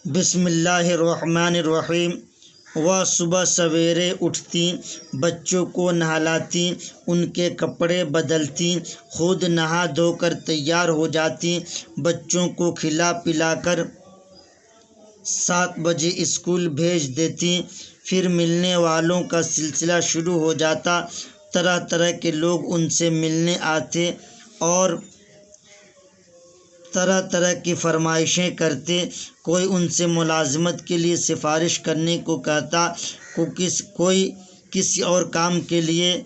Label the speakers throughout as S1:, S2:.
S1: بسم اللہ الرحمن الرحیم۔ وہ صبح سویرے اٹھتی، بچوں کو نہلاتی، ان کے کپڑے بدلتی، خود نہا دھو کر تیار ہو جاتی، بچوں کو کھلا پلا کر 7 بجے اسکول بھیج دیتی۔ پھر ملنے والوں کا سلسلہ شروع ہو جاتا، طرح طرح کے لوگ ان سے ملنے آتے اور طرح طرح کی فرمائشیں کرتے۔ کوئی ان سے ملازمت کے لیے سفارش کرنے کو کہتا، کوئی کسی اور کام کے لیے۔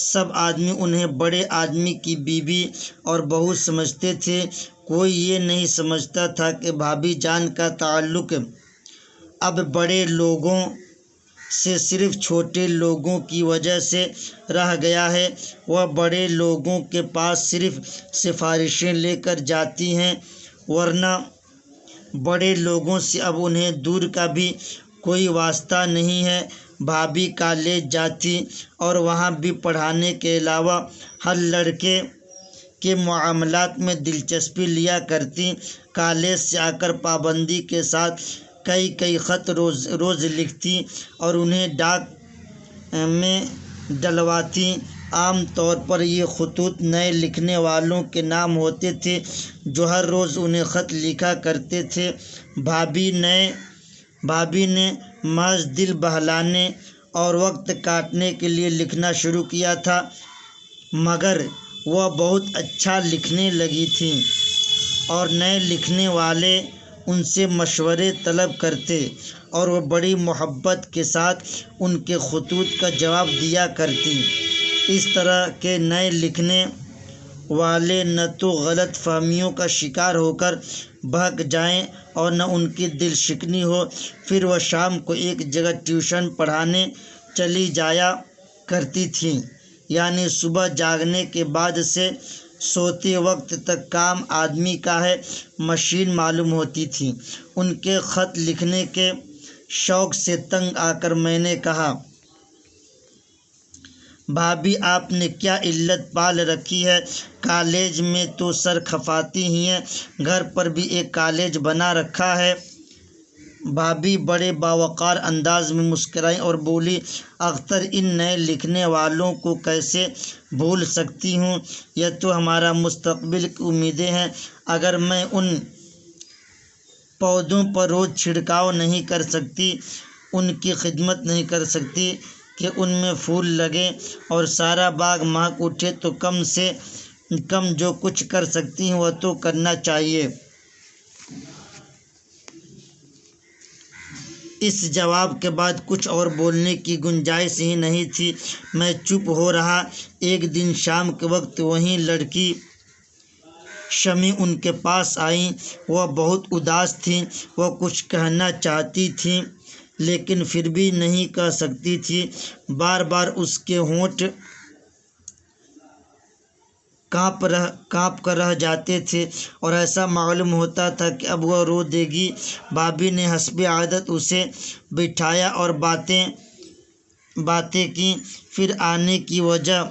S1: سب آدمی انہیں بڑے آدمی کی بیوی اور بہو سمجھتے تھے۔ کوئی یہ نہیں سمجھتا تھا کہ بھابھی جان کا تعلق اب بڑے لوگوں سے صرف چھوٹے لوگوں کی وجہ سے رہ گیا ہے۔ وہ بڑے لوگوں کے پاس صرف سفارشیں لے کر جاتی ہیں، ورنہ بڑے لوگوں سے اب انہیں دور کا بھی کوئی واسطہ نہیں ہے۔ بھابھی کالج جاتی اور وہاں بھی پڑھانے کے علاوہ ہر لڑکے کے معاملات میں دلچسپی لیا کرتی۔ کالج سے آ کر پابندی کے ساتھ کئی خط روز لکھتی اور انہیں ڈاک میں ڈلواتی۔ عام طور پر یہ خطوط نئے لکھنے والوں کے نام ہوتے تھے جو ہر روز انہیں خط لکھا کرتے تھے۔ بھابھی نے محض دل بہلانے اور وقت کاٹنے کے لیے لکھنا شروع کیا تھا، مگر وہ بہت اچھا لکھنے لگی تھیں اور نئے لکھنے والے ان سے مشورے طلب کرتے اور وہ بڑی محبت کے ساتھ ان کے خطوط کا جواب دیا کرتی۔ اس طرح کے نئے لکھنے والے نہ تو غلط فہمیوں کا شکار ہو کر بہک جائیں اور نہ ان کی دل شکنی ہو۔ پھر وہ شام کو ایک جگہ ٹیوشن پڑھانے چلی جایا کرتی تھیں، یعنی صبح جاگنے کے بعد سے سوتے وقت تک کام آدمی کا ہے مشین معلوم ہوتی تھی۔ ان کے خط لکھنے کے شوق سے تنگ آ کر میں نے کہا، بھابھی آپ نے کیا علت پال رکھی ہے؟ کالج میں تو سر کھپاتی ہی ہیں، گھر پر بھی ایک کالج بنا رکھا ہے۔ بھابھی بڑے باوقار انداز میں مسکرائیں اور بولی، اختر ان نئے لکھنے والوں کو کیسے بھول سکتی ہوں؟ یہ تو ہمارا مستقبل کی امیدیں ہیں۔ اگر میں ان پودوں پر روز چھڑکاؤ نہیں کر سکتی، ان کی خدمت نہیں کر سکتی کہ ان میں پھول لگیں اور سارا باغ مہک اٹھے، تو کم سے کم جو کچھ کر سکتی ہیں وہ تو کرنا چاہیے۔ اس جواب کے بعد کچھ اور بولنے کی گنجائش ہی نہیں تھی۔ میں چپ ہو رہا۔ ایک دن شام کے وقت وہی لڑکی شمع ان کے پاس آئیں۔ وہ بہت اداس تھیں۔ وہ کچھ کہنا چاہتی تھیں لیکن پھر بھی نہیں کہہ سکتی تھیں۔ بار بار اس کے ہونٹ کانپ کر رہ جاتے تھے اور ایسا معلوم ہوتا تھا کہ اب وہ رو دے گی۔ بھابھی نے حسب عادت اسے بٹھایا اور باتیں کیں۔ پھر آنے کی وجہ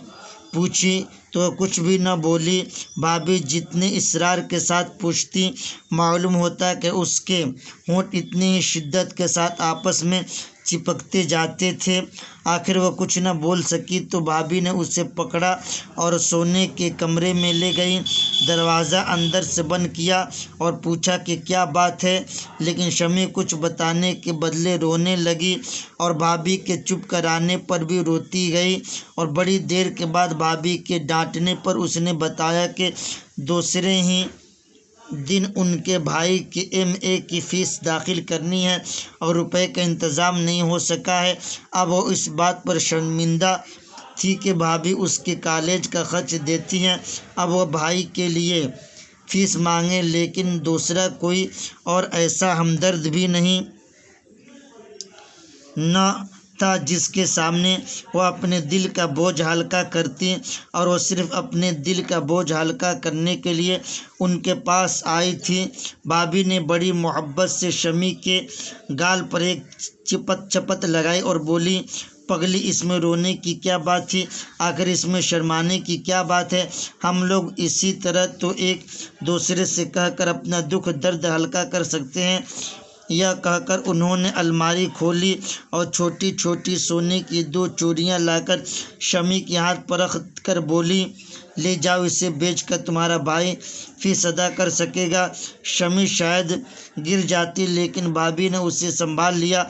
S1: پوچھی تو وہ کچھ بھی نہ بولی۔ بھابھی جتنے اصرار کے ساتھ پوچھتی، معلوم ہوتا کہ اس کے ہونٹ اتنی ہی شدت کے ساتھ آپس میں چپکتے جاتے تھے۔ آخر وہ کچھ نہ بول سکی تو بھابھی نے اسے پکڑا اور سونے کے کمرے میں لے گئیں۔ دروازہ اندر سے بند کیا اور پوچھا کہ کیا بات ہے، لیکن شمع کچھ بتانے کے بدلے رونے لگی اور بھابھی کے چپ کرانے پر بھی روتی گئی، اور بڑی دیر کے بعد بھابھی کے ڈانٹنے پر اس نے بتایا کہ دوسرے ہی دن ان کے بھائی کی MA کی فیس داخل کرنی ہے اور روپے کا انتظام نہیں ہو سکا ہے۔ اب وہ اس بات پر شرمندہ تھی کہ بھابھی اس کے کالج کا خرچ دیتی ہیں، اب وہ بھائی کے لیے فیس مانگے، لیکن دوسرا کوئی اور ایسا ہمدرد بھی نہ تھا جس کے سامنے وہ اپنے دل کا بوجھ ہلکا کرتی، اور وہ صرف اپنے دل کا بوجھ ہلکا کرنے کے لیے ان کے پاس آئی تھی۔ بھابھی نے بڑی محبت سے شمع کے گال پر ایک چپت لگائی اور بولی، پگلی اس میں رونے کی کیا بات تھی؟ آخر اس میں شرمانے کی کیا بات ہے؟ ہم لوگ اسی طرح تو ایک دوسرے سے کہہ کر اپنا دکھ درد ہلکا کر سکتے ہیں۔ یہ کہہ کر انہوں نے الماری کھولی اور چھوٹی چھوٹی سونے کی 2 چوڑیاں لا کر شمی کے ہاتھ پر رکھ کر بولی، لے جاؤ، اسے بیچ کر تمہارا بھائی فیس ادا کر سکے گا۔ شمی شاید گر جاتی، لیکن بھابھی نے اسے سنبھال لیا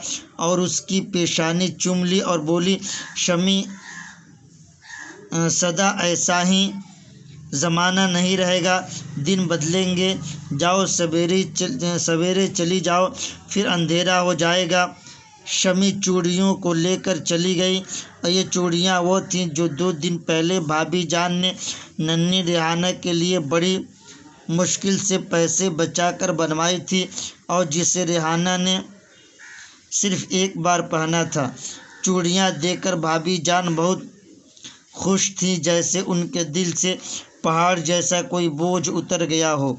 S1: اور اس کی پیشانی چوم لی اور بولی، شمی، سدا ایسا ہی زمانہ نہیں رہے گا، دن بدلیں گے، جاؤ سویرے چلی جاؤ، پھر اندھیرا ہو جائے گا۔ شمی چوڑیوں کو لے کر چلی گئی، اور یہ چوڑیاں وہ تھیں جو 2 دن پہلے بھابھی جان نے ننھی ریحانہ کے لیے بڑی مشکل سے پیسے بچا کر بنوائی تھی، اور جسے ریحانہ نے صرف ایک بار پہنا تھا۔ چوڑیاں دیکھ کر بھابھی جان بہت خوش تھیں، جیسے ان کے دل سے پہاڑ جیسا کوئی بوجھ اتر گیا ہو۔